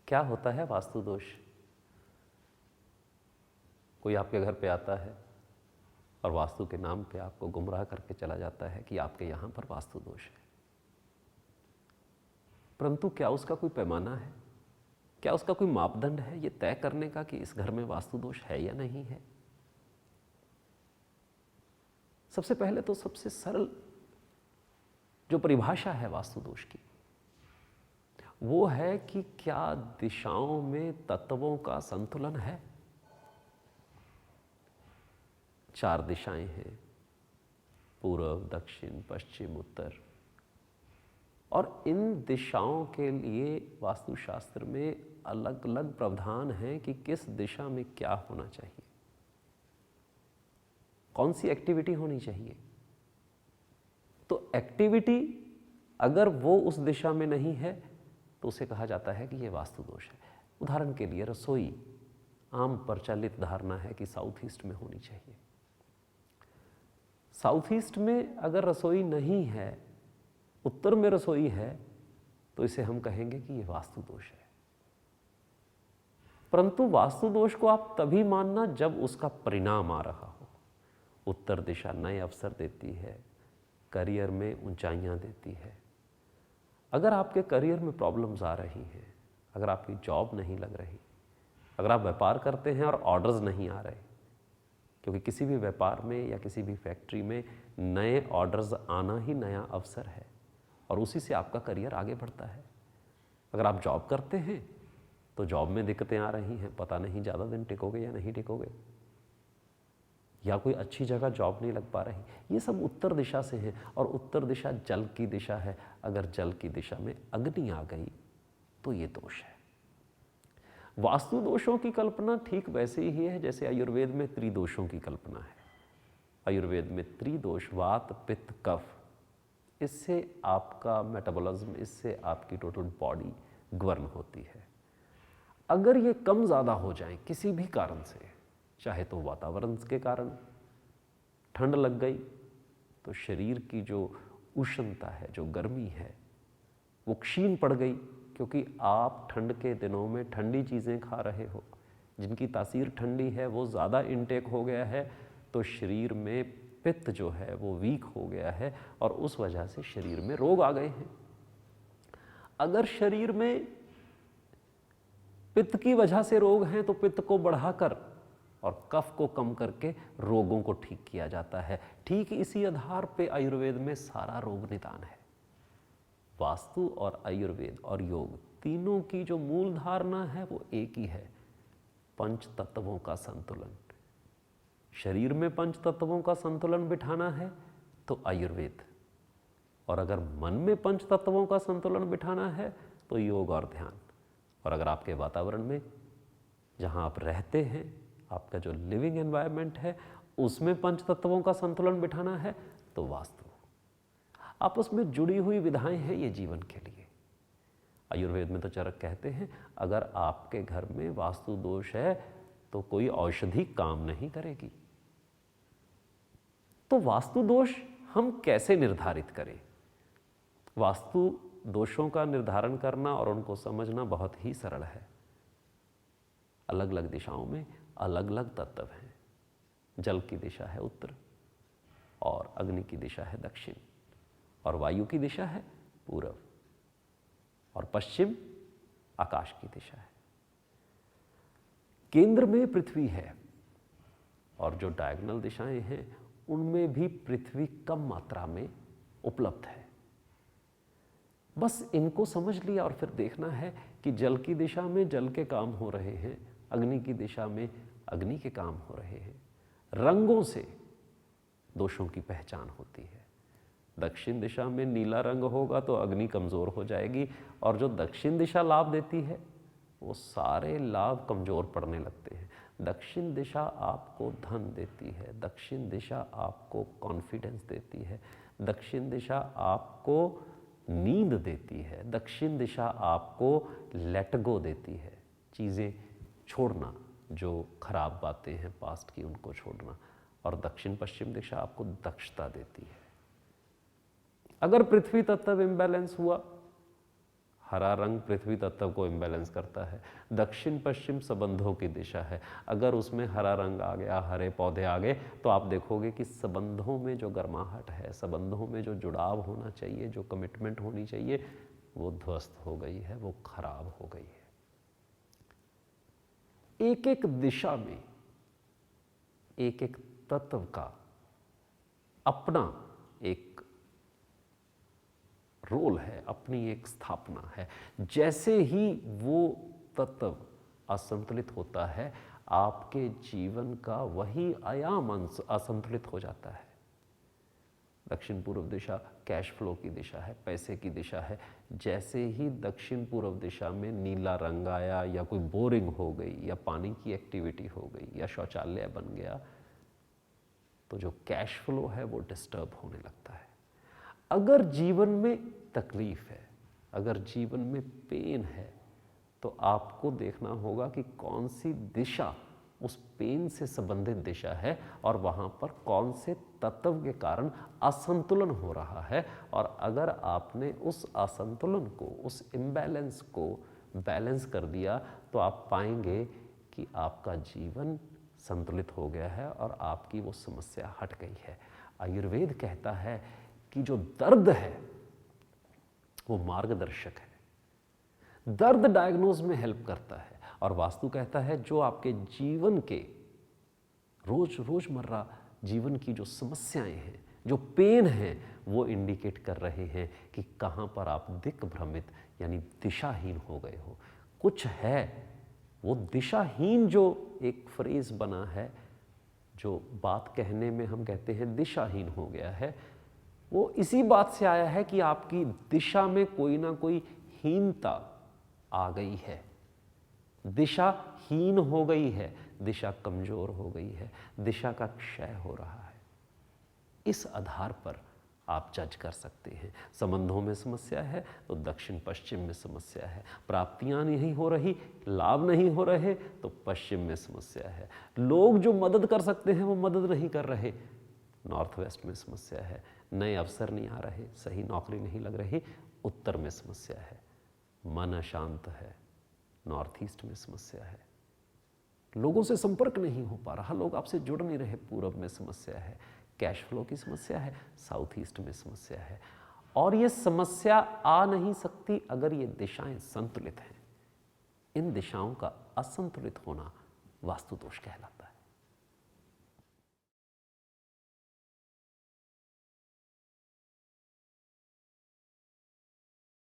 क्या होता है वास्तु दोष? कोई आपके घर पे आता है और वास्तु के नाम पे आपको गुमराह करके चला जाता है कि आपके यहां पर वास्तु दोष है। परंतु क्या उसका कोई पैमाना है? क्या उसका कोई मापदंड है ये तय करने का कि इस घर में वास्तु दोष है या नहीं है? सबसे पहले तो सबसे सरल जो परिभाषा है वास्तु दोष की, वो है कि क्या दिशाओं में तत्वों का संतुलन है। 4 दिशाएं हैं, पूर्व, दक्षिण, पश्चिम, उत्तर, और इन दिशाओं के लिए वास्तुशास्त्र में अलग अलग प्रावधान हैं कि किस दिशा में क्या होना चाहिए, कौन सी एक्टिविटी होनी चाहिए। तो एक्टिविटी अगर वो उस दिशा में नहीं है तो उसे कहा जाता है कि यह वास्तु दोष है। उदाहरण के लिए रसोई, आम प्रचलित धारणा है कि साउथ ईस्ट में होनी चाहिए। साउथ ईस्ट में अगर रसोई नहीं है, उत्तर में रसोई है, तो इसे हम कहेंगे कि यह वास्तु दोष है। परंतु वास्तु दोष को आप तभी मानना जब उसका परिणाम आ रहा हो। उत्तर दिशा नए अवसर देती है, करियर में ऊंचाइयां देती है। अगर आपके करियर में प्रॉब्लम्स आ रही हैं, अगर आपकी जॉब नहीं लग रही, अगर आप व्यापार करते हैं और ऑर्डर्स नहीं आ रहे, क्योंकि किसी भी व्यापार में या किसी भी फैक्ट्री में नए ऑर्डर्स आना ही नया अवसर है और उसी से आपका करियर आगे बढ़ता है। अगर आप जॉब करते हैं तो जॉब में दिक्कतें आ रही हैं, पता नहीं ज़्यादा दिन टिकोगे या नहीं टिकोगे, या कोई अच्छी जगह जॉब नहीं लग पा रही। ये सब उत्तर दिशा से है, और उत्तर दिशा जल की दिशा है। अगर जल की दिशा में अग्नि आ गई तो ये दोष है। वास्तु दोषों की कल्पना ठीक वैसे ही है जैसे आयुर्वेद में त्रिदोषों की कल्पना है। आयुर्वेद में त्रिदोष, वात, पित्त, कफ, इससे आपका मेटाबॉलिज्म, इससे आपकी टोटल बॉडी गवर्न होती है। अगर ये कम ज़्यादा हो जाए किसी भी कारण से, चाहे तो वातावरण के कारण ठंड लग गई तो शरीर की जो उष्णता है, जो गर्मी है, वो क्षीण पड़ गई, क्योंकि आप ठंड के दिनों में ठंडी चीज़ें खा रहे हो, जिनकी तासीर ठंडी है वो ज़्यादा इनटेक हो गया है, तो शरीर में पित्त जो है वो वीक हो गया है और उस वजह से शरीर में रोग आ गए हैं। अगर शरीर में पित्त की वजह से रोग हैं तो पित्त को बढ़ाकर और कफ को कम करके रोगों को ठीक किया जाता है। ठीक इसी आधार पे आयुर्वेद में सारा रोग निदान है। वास्तु और आयुर्वेद और योग तीनों की जो मूल धारणा है वो एक ही है, पंच तत्वों का संतुलन। शरीर में पंच तत्वों का संतुलन बिठाना है तो आयुर्वेद, और अगर मन में पंच तत्वों का संतुलन बिठाना है तो योग और ध्यान। और अगर आपके वातावरण में, जहां आप रहते हैं, आपका जो लिविंग एनवायरनमेंट है, उसमें पंच तत्वों का संतुलन बिठाना है तो वास्तु। आपस में जुड़ी हुई विधाएं हैं ये जीवन के लिए। आयुर्वेद में तो चरक कहते हैं, अगर आपके घर में वास्तु दोष है तो कोई औषधि काम नहीं करेगी। तो वास्तु दोष हम कैसे निर्धारित करें? वास्तु दोषों का निर्धारण करना और उनको समझना बहुत ही सरल है। अलग अलग दिशाओं में अलग अलग तत्व हैं। जल की दिशा है उत्तर, और अग्नि की दिशा है दक्षिण, और वायु की दिशा है पूर्व, और पश्चिम आकाश की दिशा है। केंद्र में पृथ्वी है, और जो डायगोनल दिशाएं हैं उनमें भी पृथ्वी कम मात्रा में उपलब्ध है। बस इनको समझ लिया और फिर देखना है कि जल की दिशा में जल के काम हो रहे हैं, अग्नि की दिशा में अग्नि के काम हो रहे हैं। रंगों से दोषों की पहचान होती है। दक्षिण दिशा में नीला रंग होगा तो अग्नि कमजोर हो जाएगी, और जो दक्षिण दिशा लाभ देती है वो सारे लाभ कमजोर पड़ने लगते हैं। दक्षिण दिशा आपको धन देती है, दक्षिण दिशा आपको कॉन्फिडेंस देती है, दक्षिण दिशा आपको नींद देती है, दक्षिण दिशा आपको लेट गो देती है, चीज़ें छोड़ना, जो खराब बातें हैं पास्ट की उनको छोड़ना। और दक्षिण पश्चिम दिशा आपको दक्षता देती है। अगर पृथ्वी तत्व इम्बैलेंस हुआ, हरा रंग पृथ्वी तत्व को इम्बैलेंस करता है। दक्षिण पश्चिम संबंधों की दिशा है। अगर उसमें हरा रंग आ गया, हरे पौधे आ गए, तो आप देखोगे कि संबंधों में जो गर्माहट है, संबंधों में जो जुड़ाव होना चाहिए, जो कमिटमेंट होनी चाहिए, वो ध्वस्त हो गई है, वो खराब हो गई है। एक एक दिशा में एक एक तत्व का अपना एक रोल है, अपनी एक स्थापना है। जैसे ही वो तत्व असंतुलित होता है, आपके जीवन का वही आयाम असंतुलित हो जाता है। दक्षिण पूर्व दिशा कैश फ्लो की दिशा है, पैसे की दिशा है। जैसे ही दक्षिण पूर्व दिशा में नीला रंग आया, या कोई बोरिंग हो गई, या पानी की एक्टिविटी हो गई, या शौचालय बन गया, तो जो कैश फ्लो है वो डिस्टर्ब होने लगता है। अगर जीवन में तकलीफ है, अगर जीवन में पेन है, तो आपको देखना होगा कि कौन सी दिशा उस पेन से संबंधित दिशा है, और वहाँ पर कौन से तत्व के कारण असंतुलन हो रहा है। और अगर आपने उस असंतुलन को, उस इम्बैलेंस को बैलेंस कर दिया, तो आप पाएंगे कि आपका जीवन संतुलित हो गया है और आपकी वो समस्या हट गई है। आयुर्वेद कहता है कि जो दर्द है वो मार्गदर्शक है, दर्द डायग्नोज में हेल्प करता है। और वास्तु कहता है जो आपके जीवन के रोजमर्रा जीवन की जो समस्याएं हैं, जो पेन हैं, वो इंडिकेट कर रहे हैं कि कहाँ पर आप दिक्भ्रमित यानी दिशाहीन हो गए हो। कुछ है वो दिशाहीन, जो एक फ्रेज बना है, जो बात कहने में हम कहते हैं दिशाहीन हो गया है, वो इसी बात से आया है कि आपकी दिशा में कोई ना कोई हीनता आ गई है, दिशा हीन हो गई है, दिशा कमजोर हो गई है, दिशा का क्षय हो रहा है। इस आधार पर आप जज कर सकते हैं। संबंधों में समस्या है तो दक्षिण पश्चिम में समस्या है, प्राप्तियां नहीं हो रही, लाभ नहीं हो रहे तो पश्चिम में समस्या है, लोग जो मदद कर सकते हैं वो मदद नहीं कर रहे, नॉर्थ वेस्ट में समस्या है, नए अवसर नहीं आ रहे, सही नौकरी नहीं लग रही, उत्तर में समस्या है, मन अशांत है, नॉर्थ ईस्ट में समस्या है, लोगों से संपर्क नहीं हो पा रहा, लोग आपसे जुड़ नहीं रहे, पूरब में समस्या है, कैश फ्लो की समस्या है, साउथ ईस्ट में समस्या है। और ये समस्या आ नहीं सकती अगर ये दिशाएं संतुलित हैं। इन दिशाओं का असंतुलित होना वास्तु दोष कहलाता है।